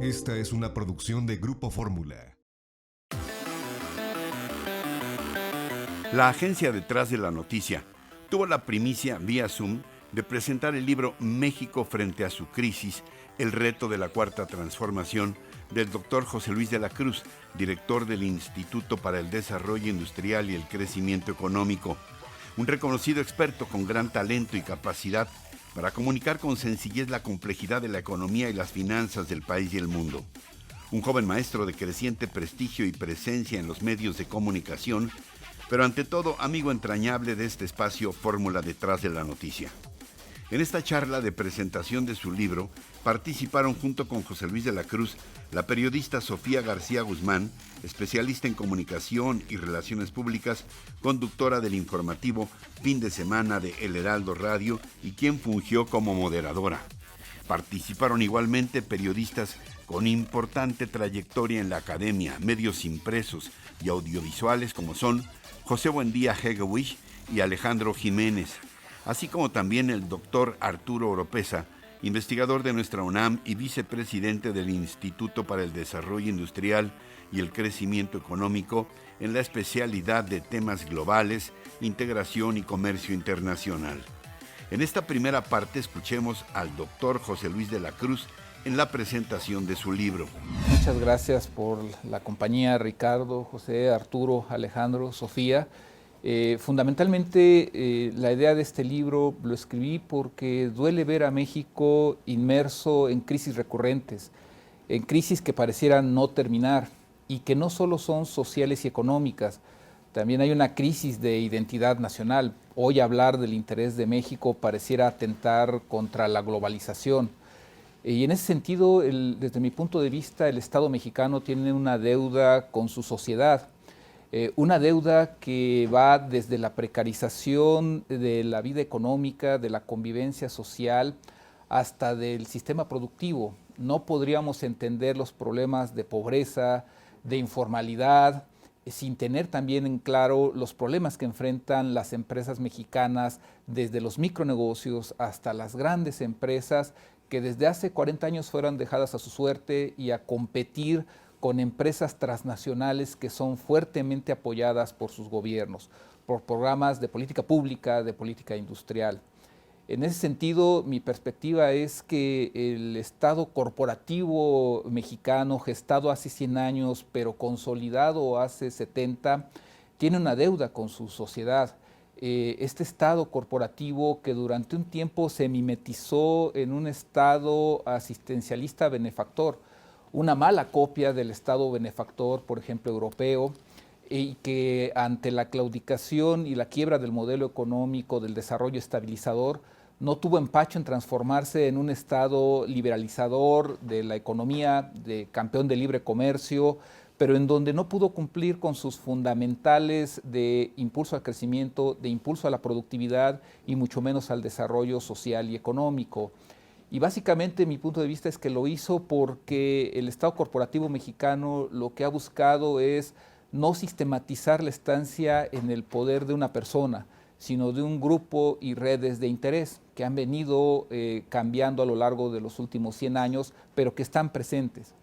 Esta es una producción de Grupo Fórmula. La agencia detrás de la noticia tuvo la primicia vía Zoom de presentar el libro México frente a su crisis, el reto de la cuarta transformación, del doctor José Luis de la Cruz, director del Instituto para el Desarrollo Industrial y el Crecimiento Económico, un reconocido experto con gran talento y capacidad para comunicar con sencillez la complejidad de la economía y las finanzas del país y el mundo. Un joven maestro de creciente prestigio y presencia en los medios de comunicación, pero ante todo amigo entrañable de este espacio Fórmula detrás de la noticia. En esta charla de presentación de su libro participaron junto con José Luis de la Cruz la periodista Sofía García Guzmán, especialista en comunicación y relaciones públicas, conductora del informativo Fin de Semana de El Heraldo Radio y quien fungió como moderadora. Participaron igualmente periodistas con importante trayectoria en la academia, medios impresos y audiovisuales como son José Buendía Hegewich y Alejandro Jiménez, así como también el doctor Arturo Oropesa, investigador de nuestra UNAM y vicepresidente del Instituto para el Desarrollo Industrial y el Crecimiento Económico en la especialidad de temas globales, integración y comercio internacional. En esta primera parte escuchemos al doctor José Luis de la Cruz en la presentación de su libro. Muchas gracias por la compañía, Ricardo, José, Arturo, Alejandro, Sofía. Fundamentalmente la idea de este libro lo escribí porque duele ver a México inmerso en crisis recurrentes, en crisis que parecieran no terminar y que no solo son sociales y económicas, también hay una crisis de identidad nacional. Hoy hablar del interés de México pareciera atentar contra la globalización. Y en ese sentido, desde mi punto de vista, el Estado mexicano tiene una deuda con su sociedad, una deuda que va desde la precarización de la vida económica, de la convivencia social, hasta del sistema productivo. No podríamos entender los problemas de pobreza, de informalidad, sin tener también en claro los problemas que enfrentan las empresas mexicanas, desde los micronegocios hasta las grandes empresas, que desde hace 40 años fueron dejadas a su suerte y a competir con empresas transnacionales que son fuertemente apoyadas por sus gobiernos, por programas de política pública, de política industrial. En ese sentido, mi perspectiva es que el Estado corporativo mexicano, gestado hace 100 años, pero consolidado hace 70, tiene una deuda con su sociedad. Este Estado corporativo que durante un tiempo se mimetizó en un Estado asistencialista benefactor, una mala copia del Estado benefactor, por ejemplo, europeo, y que ante la claudicación y la quiebra del modelo económico del desarrollo estabilizador, no tuvo empacho en transformarse en un Estado liberalizador de la economía, de campeón de libre comercio, pero en donde no pudo cumplir con sus fundamentales de impulso al crecimiento, de impulso a la productividad y mucho menos al desarrollo social y económico. Y básicamente mi punto de vista es que lo hizo porque el Estado corporativo mexicano lo que ha buscado es no sistematizar la estancia en el poder de una persona, sino de un grupo y redes de interés que han venido cambiando a lo largo de los últimos 100 años, pero que están presentes.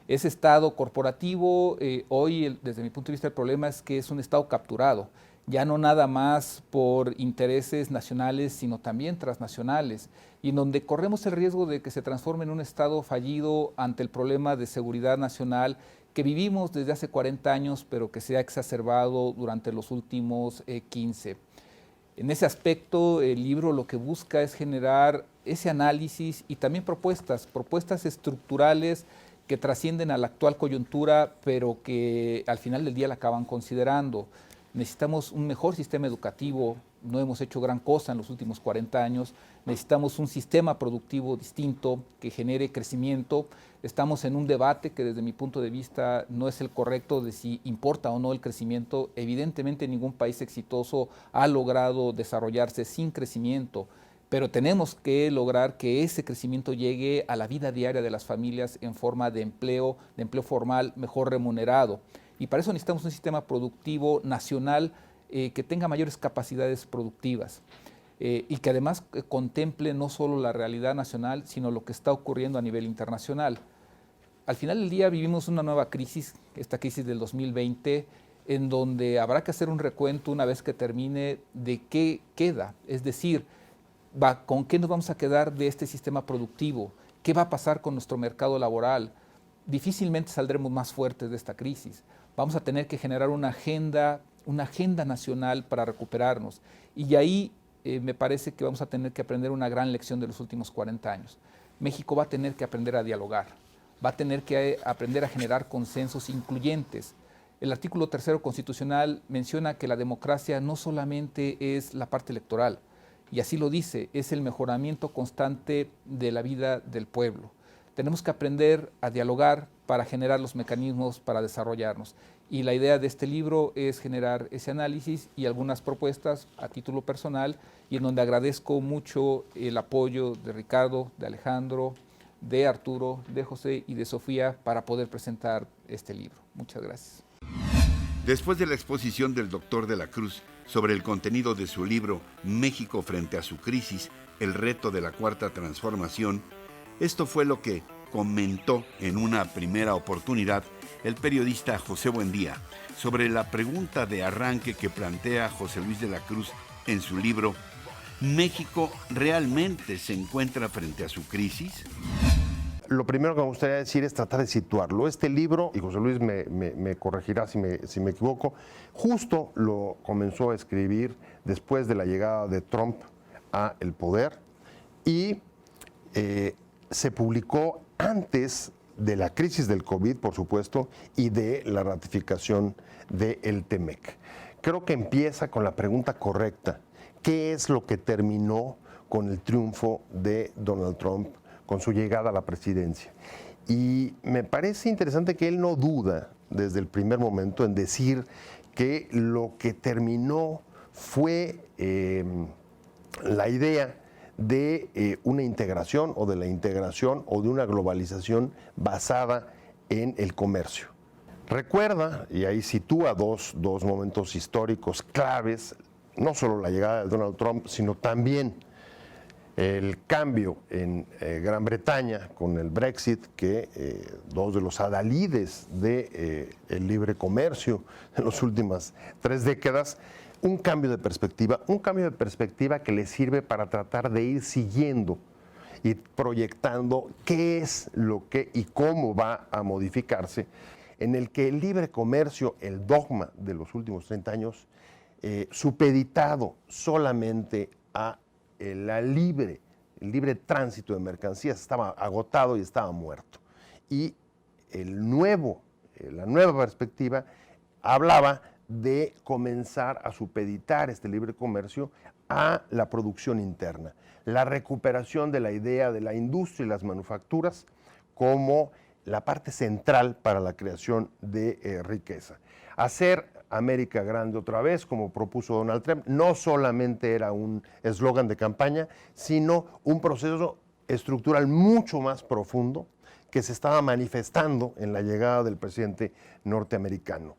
Ese Estado corporativo, hoy desde mi punto de vista el problema es que es un Estado capturado, ya no nada más por intereses nacionales, sino también transnacionales, y en donde corremos el riesgo de que se transforme en un Estado fallido ante el problema de seguridad nacional que vivimos desde hace 40 años, pero que se ha exacerbado durante los últimos 15. En ese aspecto, el libro lo que busca es generar ese análisis y también propuestas estructurales que trascienden a la actual coyuntura, pero que al final del día la acaban considerando. Necesitamos un mejor sistema educativo, no hemos hecho gran cosa en los últimos 40 años, necesitamos un sistema productivo distinto que genere crecimiento. Estamos en un debate que desde mi punto de vista no es el correcto de si importa o no el crecimiento. Evidentemente ningún país exitoso ha logrado desarrollarse sin crecimiento, pero tenemos que lograr que ese crecimiento llegue a la vida diaria de las familias en forma de empleo formal mejor remunerado. Y para eso necesitamos un sistema productivo nacional que tenga mayores capacidades productivas y que además contemple no solo la realidad nacional, sino lo que está ocurriendo a nivel internacional. al final del día vivimos una nueva crisis, esta crisis del 2020, en donde habrá que hacer un recuento una vez que termine de qué queda, es decir, con qué nos vamos a quedar de este sistema productivo, qué va a pasar con nuestro mercado laboral. Difícilmente saldremos más fuertes de esta crisis. Vamos a tener que generar una agenda nacional para recuperarnos. Y ahí me parece que vamos a tener que aprender una gran lección de los últimos 40 años. México va a tener que aprender a dialogar, va a tener que aprender a generar consensos incluyentes. El artículo 3 constitucional menciona que la democracia no solamente es la parte electoral, y así lo dice, es el mejoramiento constante de la vida del pueblo. Tenemos que aprender a dialogar para generar los mecanismos para desarrollarnos. Y la idea de este libro es generar ese análisis y algunas propuestas a título personal, y en donde agradezco mucho el apoyo de Ricardo, de Alejandro, de Arturo, de José y de Sofía para poder presentar este libro. Muchas gracias. Después de la exposición del Dr. de la Cruz sobre el contenido de su libro México frente a su crisis, el reto de la Cuarta Transformación, esto fue lo que comentó en una primera oportunidad el periodista José Buendía sobre la pregunta de arranque que plantea José Luis de la Cruz en su libro ¿México realmente se encuentra frente a su crisis? Lo primero que me gustaría decir es tratar de situarlo. Este libro, y José Luis me corregirá si me equivoco, justo lo comenzó a escribir después de la llegada de Trump a el poder y se publicó antes de la crisis del COVID, por supuesto, y de la ratificación del TEMEC. Creo que empieza con la pregunta correcta. ¿Qué es lo que terminó con el triunfo de Donald Trump, con su llegada a la presidencia? Y me parece interesante que él no duda desde el primer momento en decir que lo que terminó fue la idea de una integración o de la integración o de una globalización basada en el comercio. Recuerda, y ahí sitúa dos momentos históricos claves, no solo la llegada de Donald Trump, sino también el cambio en Gran Bretaña con el Brexit, que dos de los adalides del libre comercio en las últimas 3 décadas, un cambio de perspectiva que le sirve para tratar de ir siguiendo y proyectando qué es lo que y cómo va a modificarse, en el que el libre comercio, el dogma de los últimos 30 años, supeditado solamente a el libre tránsito de mercancías, estaba agotado y estaba muerto. Y la nueva perspectiva hablaba de comenzar a supeditar este libre comercio a la producción interna, la recuperación de la idea de la industria y las manufacturas como la parte central para la creación de riqueza. Hacer América grande otra vez, como propuso Donald Trump, no solamente era un eslogan de campaña, sino un proceso estructural mucho más profundo que se estaba manifestando en la llegada del presidente norteamericano.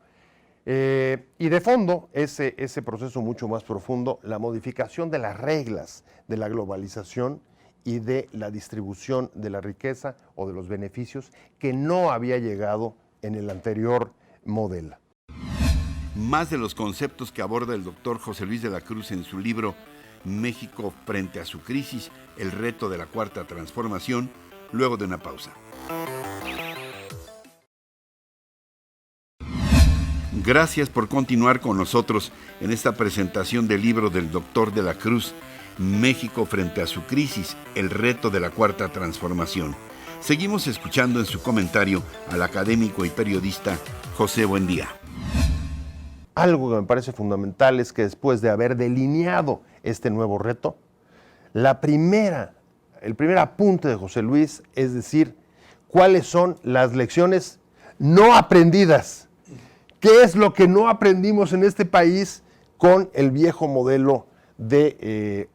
Y de fondo, ese proceso mucho más profundo, la modificación de las reglas de la globalización y de la distribución de la riqueza o de los beneficios que no había llegado en el anterior modelo. Más de los conceptos que aborda el doctor José Luis de la Cruz en su libro México frente a su crisis, el reto de la Cuarta Transformación, luego de una pausa. Gracias por continuar con nosotros en esta presentación del libro del doctor de la Cruz, México frente a su crisis, el reto de la Cuarta Transformación. Seguimos escuchando en su comentario al académico y periodista José Buendía. Algo que me parece fundamental es que después de haber delineado este nuevo reto, el primer apunte de José Luis es decir, cuáles son las lecciones no aprendidas. ¿Qué es lo que no aprendimos en este país con el viejo modelo del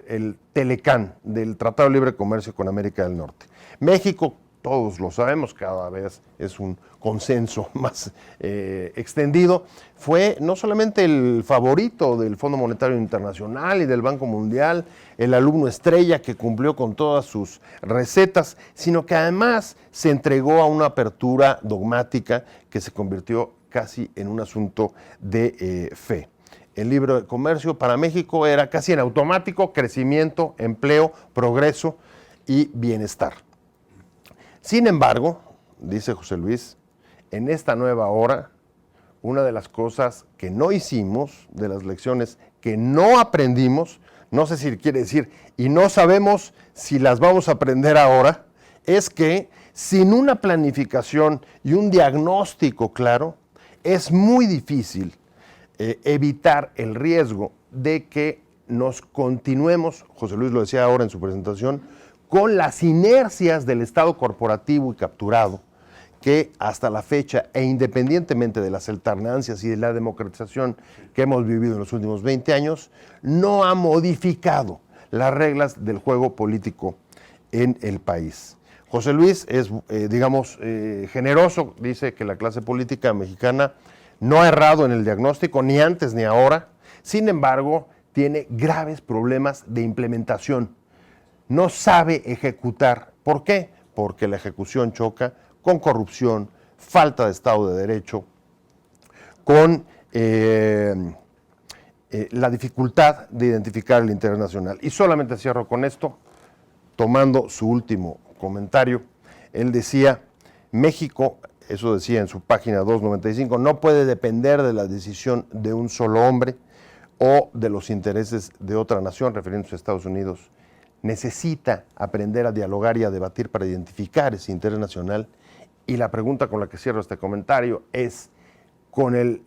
Telecán, del Tratado de Libre Comercio con América del Norte? México todos lo sabemos, cada vez es un consenso más extendido, fue no solamente el favorito del Fondo Monetario Internacional y del Banco Mundial, el alumno estrella que cumplió con todas sus recetas, sino que además se entregó a una apertura dogmática que se convirtió casi en un asunto de fe. El libre de comercio para México era casi en automático: crecimiento, empleo, progreso y bienestar. Sin embargo, dice José Luis, en esta nueva hora, una de las cosas que no hicimos, de las lecciones que no aprendimos, no sé si quiere decir, y no sabemos si las vamos a aprender ahora, es que sin una planificación y un diagnóstico claro, es muy difícil evitar el riesgo de que nos continuemos, José Luis lo decía ahora en su presentación, con las inercias del Estado corporativo y capturado, que hasta la fecha, e independientemente de las alternancias y de la democratización que hemos vivido en los últimos 20 años, no ha modificado las reglas del juego político en el país. José Luis es, generoso, dice que la clase política mexicana no ha errado en el diagnóstico, ni antes ni ahora. Sin embargo, tiene graves problemas de implementación. No sabe ejecutar. ¿Por qué? Porque la ejecución choca con corrupción, falta de Estado de Derecho, con la dificultad de identificar el interés nacional. Y solamente cierro con esto, tomando su último comentario. Él decía, México, eso decía en su página 295, no puede depender de la decisión de un solo hombre o de los intereses de otra nación, refiriéndose a Estados Unidos. Necesita aprender a dialogar y a debatir para identificar ese interés nacional. Y la pregunta con la que cierro este comentario es, con el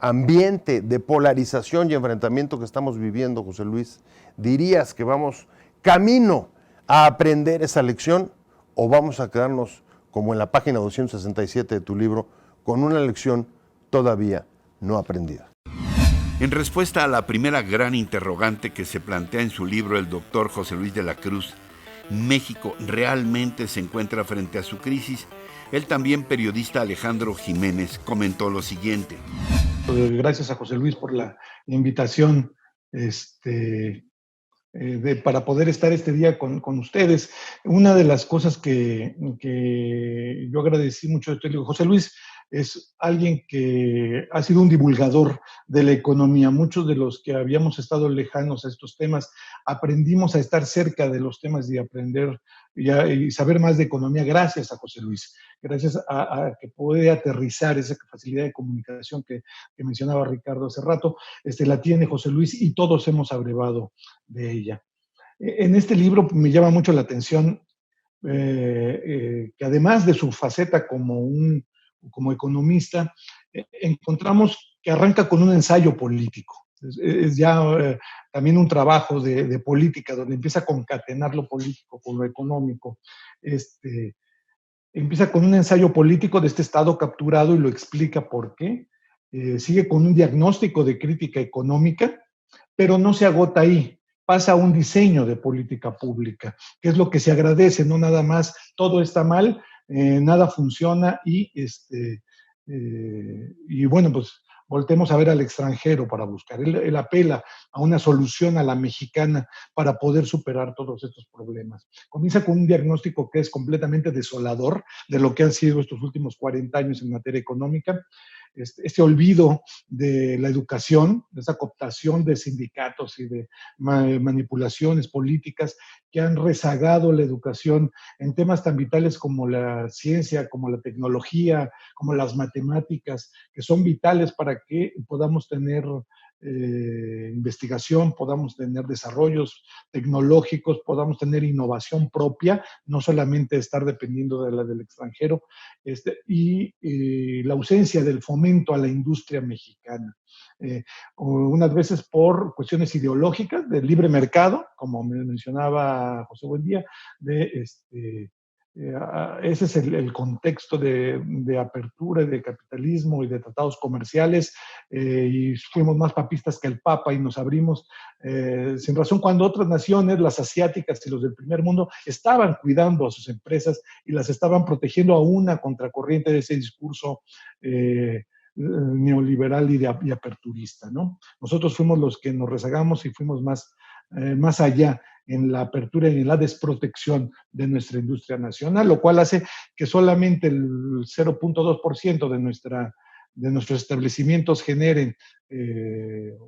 ambiente de polarización y enfrentamiento que estamos viviendo, José Luis, ¿dirías que vamos camino a aprender esa lección o vamos a quedarnos, como en la página 267 de tu libro, con una lección todavía no aprendida? En respuesta a la primera gran interrogante que se plantea en su libro el doctor José Luis de la Cruz, ¿México realmente se encuentra frente a su crisis? El también periodista Alejandro Jiménez comentó lo siguiente. Gracias a José Luis por la invitación para poder estar este día con ustedes. Una de las cosas que yo agradecí mucho de este libro, José Luis es alguien que ha sido un divulgador de la economía. Muchos de los que habíamos estado lejanos a estos temas aprendimos a estar cerca de los temas y aprender y saber más de economía gracias a José Luis, gracias a que puede aterrizar esa facilidad de comunicación que mencionaba Ricardo hace rato, la tiene José Luis y todos hemos abrevado de ella. En este libro me llama mucho la atención que además de su faceta como economista, encontramos que arranca con un ensayo político. Es ya también un trabajo de política, donde empieza a concatenar lo político con lo económico. Empieza con un ensayo político de este Estado capturado y lo explica por qué. Sigue con un diagnóstico de crítica económica, pero no se agota ahí. Pasa a un diseño de política pública, que es lo que se agradece, no nada más todo está mal, nada funciona y bueno, pues voltemos a ver al extranjero para buscar. Él apela a una solución a la mexicana para poder superar todos estos problemas. Comienza con un diagnóstico que es completamente desolador de lo que han sido estos últimos 40 años en materia económica. Este olvido de la educación, de esa cooptación de sindicatos y de manipulaciones políticas que han rezagado la educación en temas tan vitales como la ciencia, como la tecnología, como las matemáticas, que son vitales para que podamos tener investigación, podamos tener desarrollos tecnológicos, podamos tener innovación propia, no solamente estar dependiendo de la del extranjero, y la ausencia del fomento a la industria mexicana. Unas veces por cuestiones ideológicas, del libre mercado, como me mencionaba José Buendía, de Ese es el contexto de apertura, de capitalismo y de tratados comerciales, y fuimos más papistas que el Papa y nos abrimos sin razón, cuando otras naciones, las asiáticas y los del primer mundo, estaban cuidando a sus empresas y las estaban protegiendo a una contracorriente de ese discurso neoliberal y aperturista, ¿no? Nosotros fuimos los que nos rezagamos y fuimos más allá en la apertura y en la desprotección de nuestra industria nacional, lo cual hace que solamente el 0.2% de nuestros establecimientos generen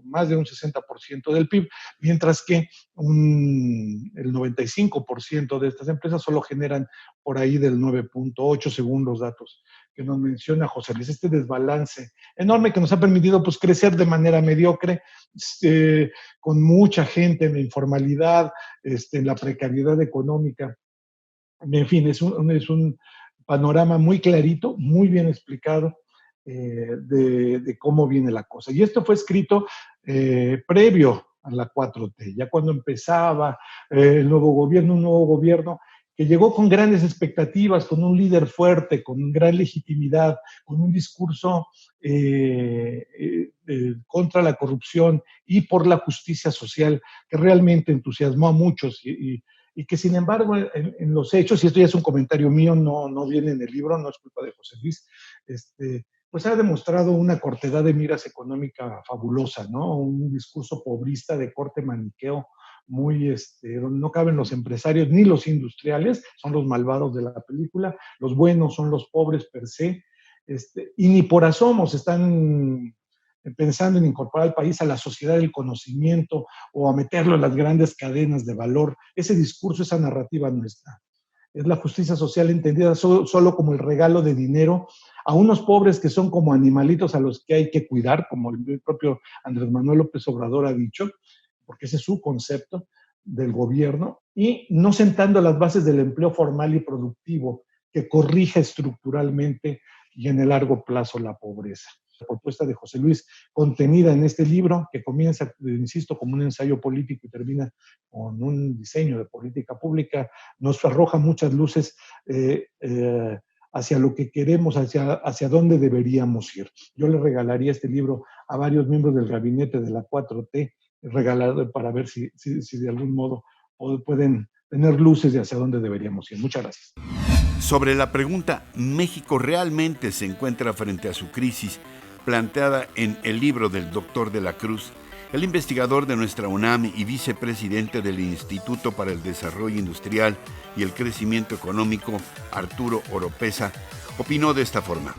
más de un 60% del PIB, mientras que el 95% de estas empresas solo generan por ahí del 9.8 según los datos que nos menciona José Luis. Este desbalance enorme que nos ha permitido pues, crecer de manera mediocre, con mucha gente en la informalidad, en la precariedad económica. En fin, es un panorama muy clarito, muy bien explicado de cómo viene la cosa. Y esto fue escrito previo a la 4T, ya cuando empezaba un nuevo gobierno que llegó con grandes expectativas, con un líder fuerte, con gran legitimidad, con un discurso contra la corrupción y por la justicia social, que realmente entusiasmó a muchos y que sin embargo en los hechos, y esto ya es un comentario mío, no viene en el libro, no es culpa de José Luis, pues ha demostrado una cortedad de miras económica fabulosa, ¿no? Un discurso pobrista de corte maniqueo, muy, donde no caben los empresarios ni los industriales, son los malvados de la película, los buenos son los pobres per se, y ni por asomos están pensando en incorporar al país a la sociedad del conocimiento o a meterlo en las grandes cadenas de valor. Ese discurso, esa narrativa no está. Es la justicia social entendida solo como el regalo de dinero a unos pobres que son como animalitos a los que hay que cuidar, como el propio Andrés Manuel López Obrador ha dicho, porque ese es su concepto del gobierno, y no sentando las bases del empleo formal y productivo que corrija estructuralmente y en el largo plazo la pobreza. La propuesta de José Luis contenida en este libro, que comienza, insisto, como un ensayo político y termina con un diseño de política pública, nos arroja muchas luces hacia lo que queremos, hacia dónde deberíamos ir. Yo le regalaría este libro a varios miembros del gabinete de la 4T, regalado para ver si de algún modo pueden tener luces de hacia dónde deberíamos ir. Muchas gracias. Sobre la pregunta, ¿México realmente se encuentra frente a su crisis?, planteada en el libro del Dr. de la Cruz, el investigador de nuestra UNAM y vicepresidente del Instituto para el Desarrollo Industrial y el Crecimiento Económico, Arturo Oropeza, opinó de esta forma.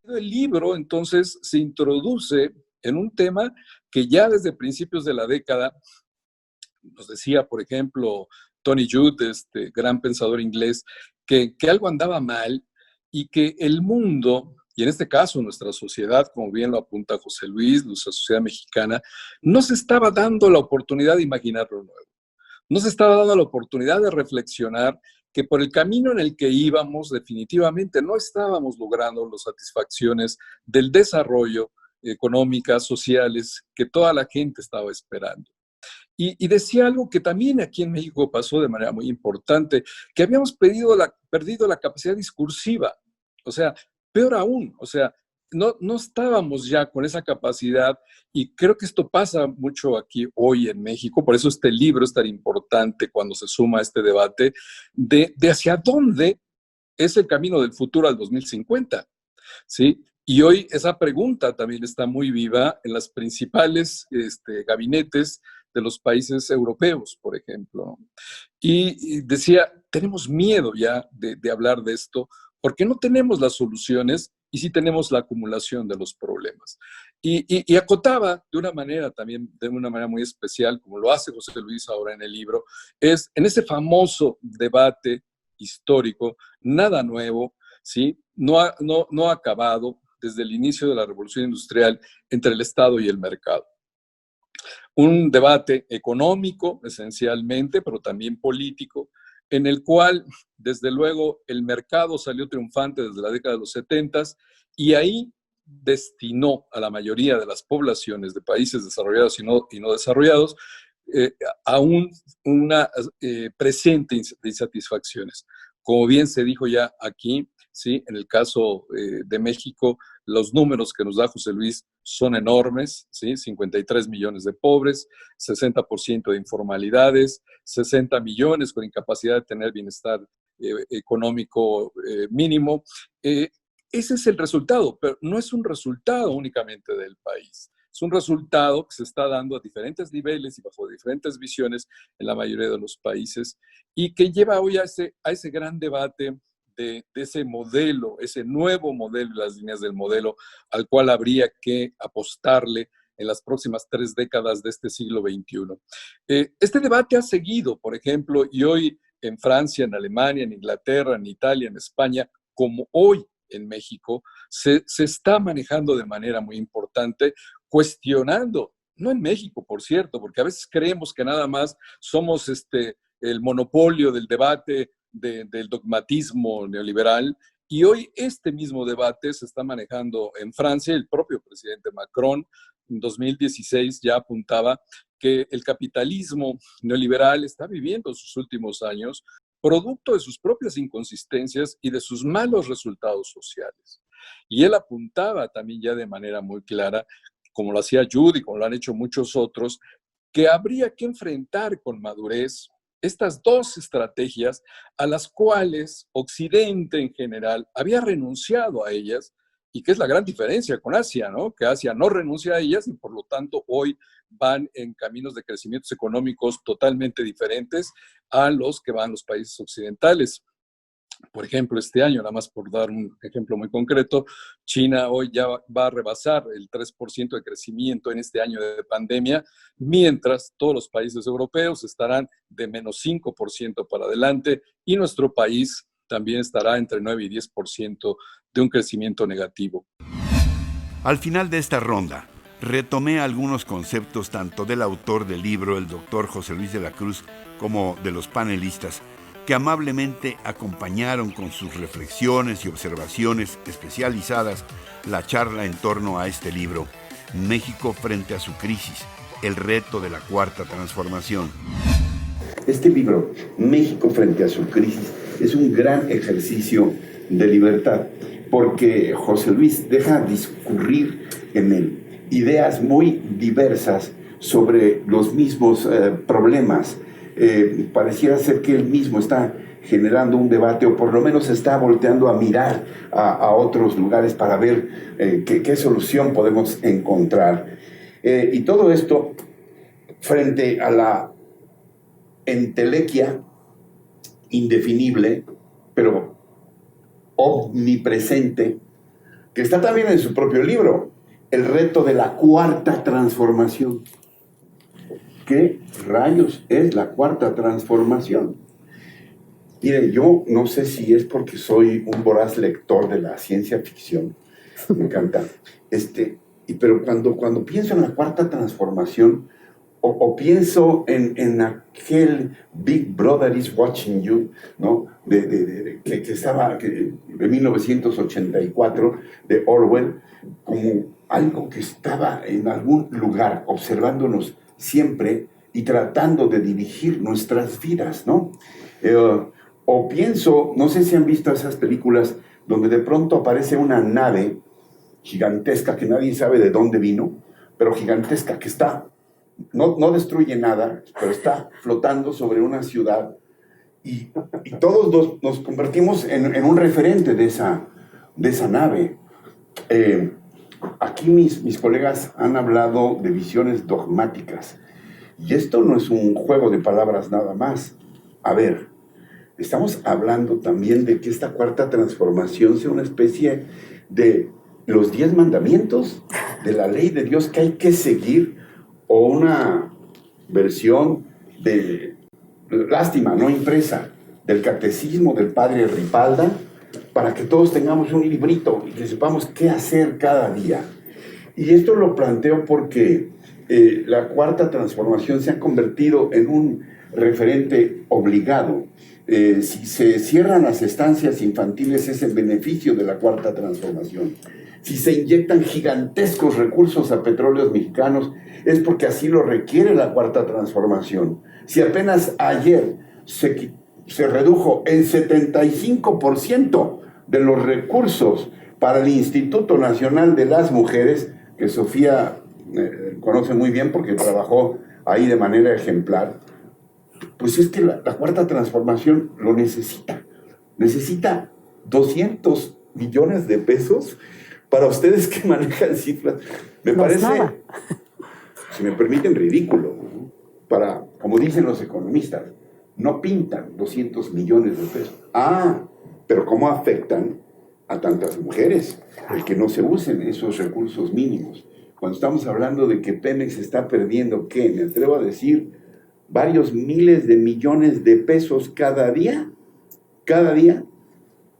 El libro, entonces, se introduce en un tema que ya desde principios de la década, nos decía, por ejemplo, Tony Judt, gran pensador inglés, que algo andaba mal y que el mundo, y en este caso nuestra sociedad, como bien lo apunta José Luis, nuestra sociedad mexicana, no se estaba dando la oportunidad de imaginar lo nuevo. No se estaba dando la oportunidad de reflexionar que por el camino en el que íbamos definitivamente no estábamos logrando las satisfacciones del desarrollo económicas, sociales, que toda la gente estaba esperando. Y decía algo que también aquí en México pasó de manera muy importante, que habíamos perdido la capacidad discursiva. O sea, peor aún, o sea, no estábamos ya con esa capacidad, y creo que esto pasa mucho aquí hoy en México, por eso este libro es tan importante cuando se suma a este debate de hacia dónde es el camino del futuro al 2050, ¿sí? Y hoy esa pregunta también está muy viva en los principales gabinetes de los países europeos, por ejemplo. Y decía, tenemos miedo ya de hablar de esto, porque no tenemos las soluciones y sí tenemos la acumulación de los problemas. Y acotaba de una manera también, de una manera muy especial, como lo hace José Luis ahora en el libro, es en ese famoso debate histórico, nada nuevo, ¿sí? No ha acabado desde el inicio de la Revolución Industrial entre el Estado y el mercado. Un debate económico, esencialmente, pero también político, en el cual, desde luego, el mercado salió triunfante desde la década de los 70 y ahí destinó a la mayoría de las poblaciones de países desarrollados y no desarrollados a una presente de insatisfacciones. Como bien se dijo ya aquí, ¿sí? En el caso de México, los números que nos da José Luis son enormes, ¿sí? 53 millones de pobres, 60% de informalidades, 60 millones con incapacidad de tener bienestar económico mínimo. Ese es el resultado, pero no es un resultado únicamente del país. Es un resultado que se está dando a diferentes niveles y bajo diferentes visiones en la mayoría de los países y que lleva hoy a ese gran debate de ese modelo, ese nuevo modelo y las líneas del modelo al cual habría que apostarle en las próximas 3 décadas de este siglo XXI. Este debate ha seguido, por ejemplo, y hoy en Francia, en Alemania, en Inglaterra, en Italia, en España, como hoy en México, se está manejando de manera muy importante, cuestionando, no en México, por cierto, porque a veces creemos que nada más somos el monopolio del debate del dogmatismo neoliberal, y hoy este mismo debate se está manejando en Francia. El propio presidente Macron en 2016 ya apuntaba que el capitalismo neoliberal está viviendo sus últimos años producto de sus propias inconsistencias y de sus malos resultados sociales. Y él apuntaba también ya de manera muy clara, como lo hacía Judy, como lo han hecho muchos otros, que habría que enfrentar con madurez estas dos estrategias a las cuales Occidente en general había renunciado a ellas, y que es la gran diferencia con Asia, ¿no? Que Asia no renuncia a ellas y por lo tanto hoy van en caminos de crecimientos económicos totalmente diferentes a los que van los países occidentales. Por ejemplo, este año, nada más por dar un ejemplo muy concreto, China hoy ya va a rebasar el 3% de crecimiento en este año de pandemia, mientras todos los países europeos estarán de menos 5% para adelante y nuestro país también estará entre 9 y 10% de un crecimiento negativo. Al final de esta ronda, retomé algunos conceptos tanto del autor del libro, el doctor José Luis de la Cruz, como de los panelistas, que amablemente acompañaron con sus reflexiones y observaciones especializadas la charla en torno a este libro, México frente a su crisis, el reto de la Cuarta Transformación. Este libro, México frente a su crisis, es un gran ejercicio de libertad, porque José Luis deja discurrir en él ideas muy diversas sobre los mismos problemas. Pareciera ser que él mismo está generando un debate, o por lo menos está volteando a mirar a otros lugares para ver qué solución podemos encontrar. Y todo esto frente a la entelequia indefinible, pero omnipresente, que está también en su propio libro, el reto de la Cuarta Transformación. ¿Qué rayos es la Cuarta Transformación? Mire, yo no sé si es porque soy un voraz lector de la ciencia ficción, me encanta, pero cuando pienso en la Cuarta Transformación, o pienso en aquel Big Brother is Watching You, ¿no? que estaba de 1984, de Orwell, como algo que estaba en algún lugar observándonos siempre y tratando de dirigir nuestras vidas, ¿no? O pienso, no sé si han visto esas películas donde de pronto aparece una nave gigantesca que nadie sabe de dónde vino, pero gigantesca, que está, no destruye nada, pero está flotando sobre una ciudad, y todos nos convertimos en un referente de esa nave. Aquí mis colegas han hablado de visiones dogmáticas, y esto no es un juego de palabras nada más. A ver, estamos hablando también de que esta Cuarta Transformación sea una especie de los 10 mandamientos de la ley de Dios que hay que seguir, o una versión de lástima no impresa del catecismo del padre Ripalda, para que todos tengamos un librito y que sepamos qué hacer cada día. Y esto lo planteo porque la Cuarta Transformación se ha convertido en un referente obligado. Si se cierran las estancias infantiles es en beneficio de la Cuarta Transformación. Si se inyectan gigantescos recursos a petróleos mexicanos es porque así lo requiere la Cuarta Transformación. Si apenas ayer se se redujo en 75% de los recursos para el Instituto Nacional de las Mujeres, que Sofía conoce muy bien porque trabajó ahí de manera ejemplar. Pues es que la Cuarta Transformación lo necesita. Necesita 200 millones de pesos para ustedes que manejan cifras. Me parece, si me permiten, ridículo. Para, como dicen los economistas, no pintan 200 millones de pesos. Pero ¿cómo afectan a tantas mujeres el que no se usen esos recursos mínimos? Cuando estamos hablando de que Pemex está perdiendo, ¿qué? Me atrevo a decir, varios miles de millones de pesos cada día.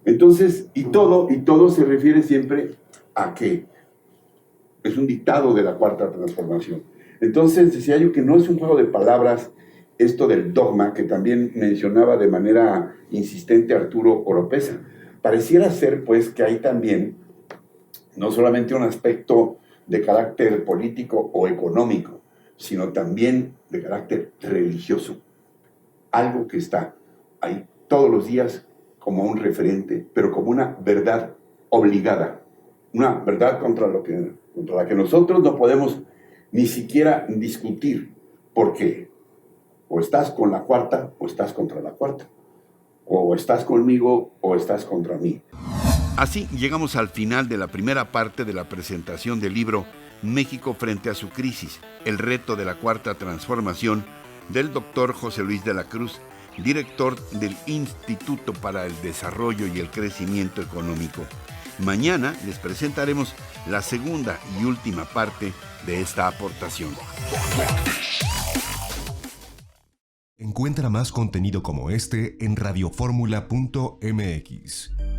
Entonces, y todo se refiere siempre a que es un dictado de la Cuarta Transformación. Entonces, decía yo que no es un juego de palabras esto del dogma que también mencionaba de manera insistente Arturo Oropesa. Pareciera ser, pues, que hay también no solamente un aspecto de carácter político o económico, sino también de carácter religioso. Algo que está ahí todos los días como un referente, pero como una verdad obligada, una verdad contra la que nosotros no podemos ni siquiera discutir, porque o estás con la Cuarta o estás contra la Cuarta, o estás conmigo o estás contra mí. Así llegamos al final de la primera parte de la presentación del libro México frente a su crisis, el reto de la Cuarta Transformación, del doctor José Luis de la Cruz, director del Instituto para el Desarrollo y el Crecimiento Económico. Mañana les presentaremos la segunda y última parte de esta aportación. Encuentra más contenido como este en radioformula.mx.